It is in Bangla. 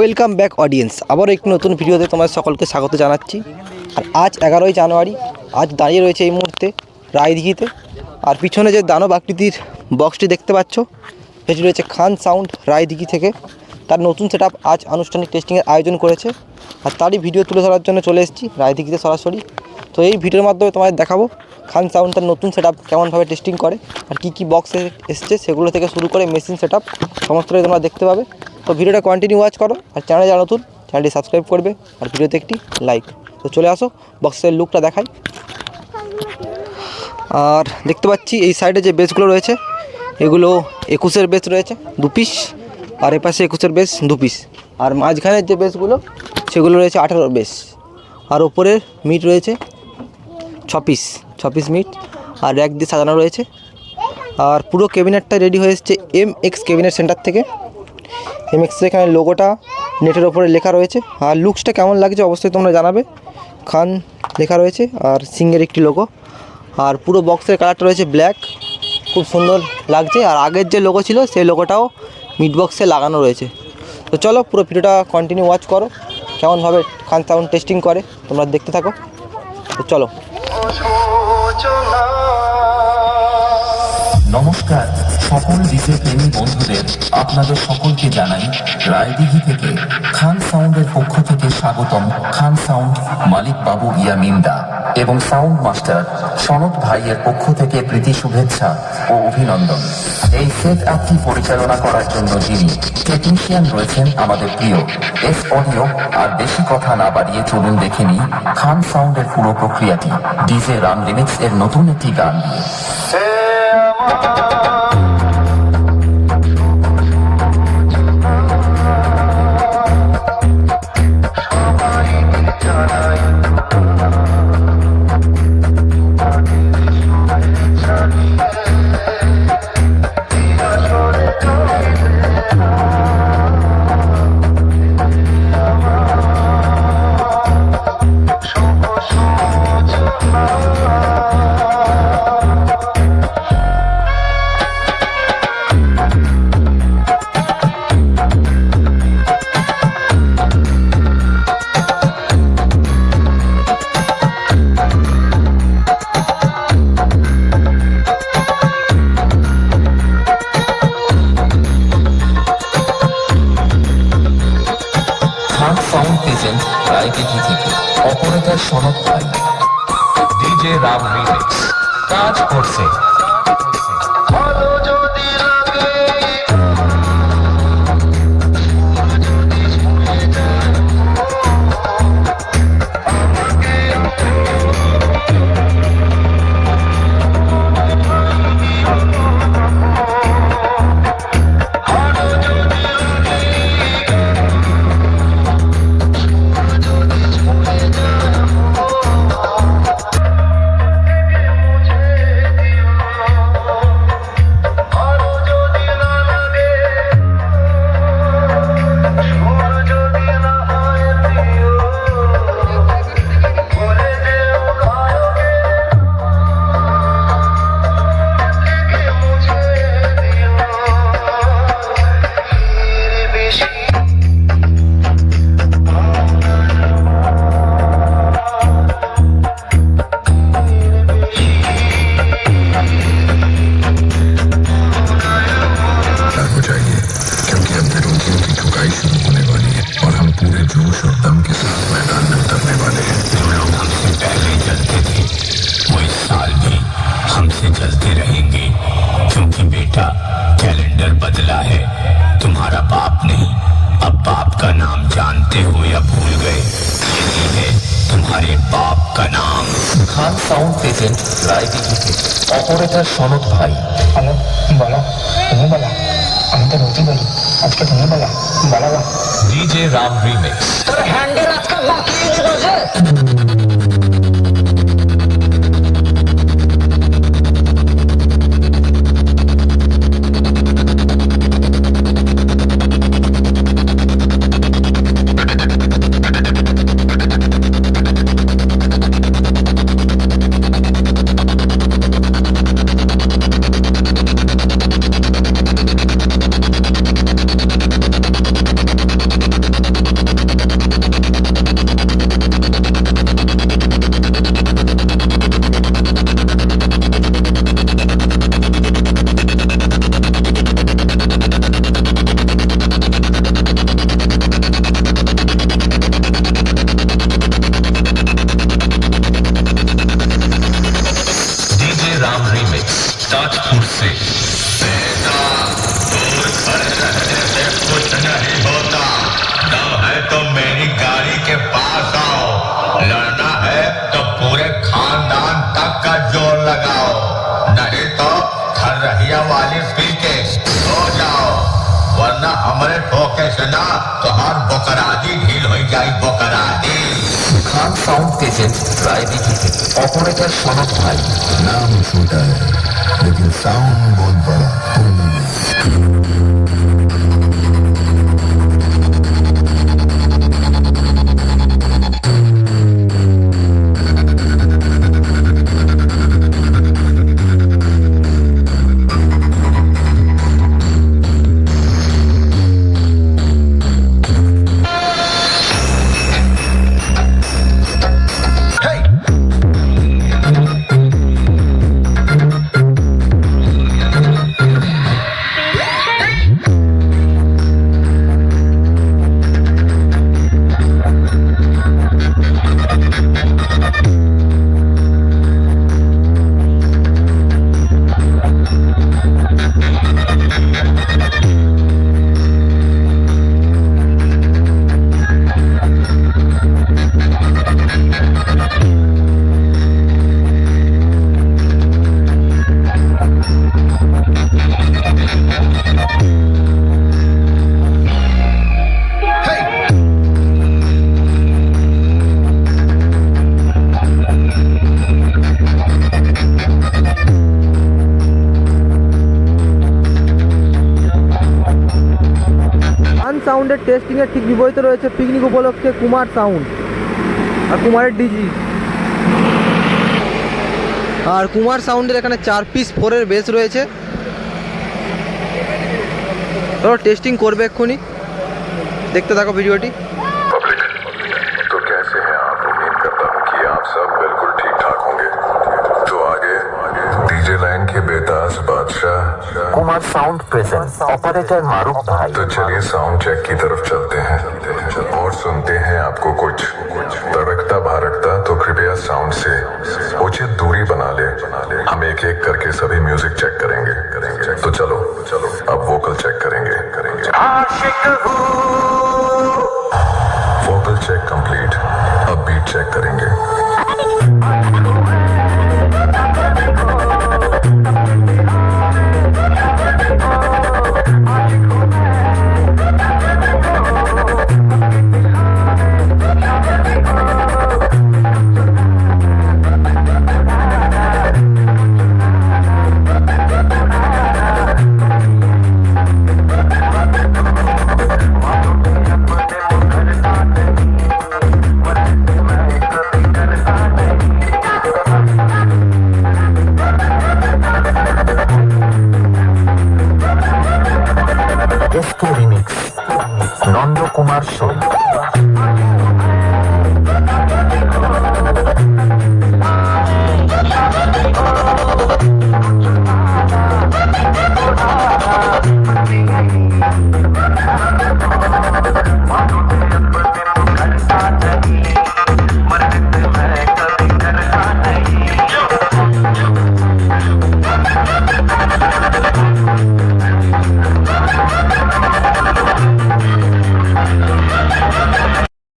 ওয়েলকাম ব্যাক অডিয়েন্স, আবারও একটি নতুন ভিডিওতে তোমাদের সকলকে স্বাগত জানাচ্ছি। আর আজ 11ই জানুয়ারি, আজ দাঁড়িয়ে রয়েছে এই মুহূর্তে রায়দিঘিতে। আর পিছনে যে দানব আকৃতির বক্সটি দেখতে পাচ্ছ, সেটি রয়েছে খান সাউন্ড রায়দিঘি থেকে। তার নতুন সেটআপ আজ আনুষ্ঠানিক টেস্টিংয়ের আয়োজন করেছে, আর তারই ভিডিও তুলে ধরার জন্য চলে এসেছি রায়দিঘিতে সরাসরি। তো এই ভিডিওর মাধ্যমে তোমাদের দেখাবো খান সাউন্ড তার নতুন সেটআপ কেমনভাবে টেস্টিং করে, আর কী কী বক্সে এসছে সেগুলো থেকে শুরু করে মেশিন সেটআপ সমস্তটাই তোমরা দেখতে পাবে। তো ভিডিওটা কন্টিনিউ ওয়াচ করো, আর চ্যানেলে যারা নতুন চ্যানেলটি সাবস্ক্রাইব করবে, আর ভিডিওতে একটি লাইক। তো চলে আসো, বক্সের লুকটা দেখাই। আর দেখতে পাচ্ছি এই সাইডে যে বেসগুলো রয়েছে, এগুলো 21-এর বেস রয়েছে 2 পিস, আর এপাশে 21-এর বেস 2 পিস, আর মাঝখানের যে বেসগুলো সেগুলো রয়েছে 18-এর বেস, আর ওপরের মিট রয়েছে 6 পিস মিট, আর র্যাক দিয়ে সাজানো রয়েছে। আর পুরো ক্যাবিনেটটা রেডি হয়ে এসছে MX ক্যাবিনেট সেন্টার থেকে। MX এখানে লোগোটা নেটের ওপরে লেখা রয়েছে, আর লুকসটা কেমন লাগছে অবশ্যই তোমরা জানাবে। খান লেখা রয়েছে আর সিংয়ের একটি লোগো, আর পুরো বক্সের কালারটা রয়েছে ব্ল্যাক, খুব সুন্দর লাগছে। আর আগের যে লোগো ছিল সেই লোগোটাও মিড বক্সে লাগানো রয়েছে। তো চলো পুরো ভিডিওটা কন্টিনিউ ওয়াচ করো, কেমনভাবে খান সাউন্ড টেস্টিং করে তোমরা দেখতে থাকো। তো চলো। নমস্কার সকল ডিজে প্রেমী বন্ধুদের, আপনাদের সকলকে জানাই রায়দিঘি থেকে খান সাউন্ডের পক্ষ থেকে স্বাগতম। খান সাউন্ড মালিক বাবু ইয়ামিন্দা এবং সাউন্ড মাস্টার সনৎ ভাইয়ের পক্ষ থেকে প্রীতি শুভেচ্ছা ও অভিনন্দন। এই সেট আপটি পরিচালনা করার জন্য যিনি টেকনিশিয়ান রয়েছেন আমাদের প্রিয় এস অডিও। আর বেশি কথা না বাড়িয়ে চলুন দেখে নিই খান সাউন্ডের পুরো প্রক্রিয়াটি ডিজে রাম রিমিক্স এর নতুন একটি গান দিয়ে। সাউন্ড প্রেজেন্ট রায়দিঘি থেকে অপারেটর সনৎ ভাই। ডিজে রাম রিমিক্স কাজ করছে। जोश और दम के साथ मैदान में उतरने वाले हैं। जो लोग हमसे पहले जलते थे वो इस साल भी हमसे जलते रहेंगे, क्योंकि बेटा कैलेंडर बदला है। तुम्हारा बाप नहीं, अब बाप का नाम जानते हो या भूल गए? यही है तुम्हारे बाप का नाम। খান সাউন্ড প্রেজেন্ট রায়দিঘি থেকে অপারেটর সনৎ ভাই। হ্যালো, বলো, তুমি বলো, আমি তো রোজই বলি, আজকে তুমি বলো, বলো। DJ Ram remix. তোর হ্যান্ডেল আজকে মাখিয়ে দিল যে। पी के सो जाओ, वरना हमारे ठोके से ना तो हर बकरादी ढील हो जाए, बकरादी। खान साउंड प्रेजेंट रायदिघी থেকে অপারেটর সনদ ভাই। नाम छोटा है लेकिन साउंड बहुत बड़ा। সাউন্ডের টেস্টিংয়ের ঠিক বিপরীতে রয়েছে পিকনিক উপলক্ষে কুমার সাউন্ড আর কুমারের ডিজি। আর কুমার সাউন্ডের এখানে 4 পিস 4-এর বেস রয়েছে। তো টেস্টিং করবে এক্ষুনি, দেখতে থাকো ভিডিওটি। तो कैसे हैं आप? उम्मीद करता हूँ कि आप सब बिल्कुल ठीक ठाक होंगे। तो आगे डीजे लाइन के बेताज बादशाह কুমার সাউন্ড প্রেজেন্ট অপারেটর মারুফ ভাই। तो चलिए साउंड चेक की तरफ चलते हैं और सुनते हैं आपको कुछ तड़कता भड़कता। तो कृपया साउंड से उचित दूरी बना ले, हम एक एक करके सभी म्यूजिक चेक करेंगे। तो चलो अब वोकल चेक करेंगे। वोकल चेक कंप्लीट, अब बीट चेक करेंगे।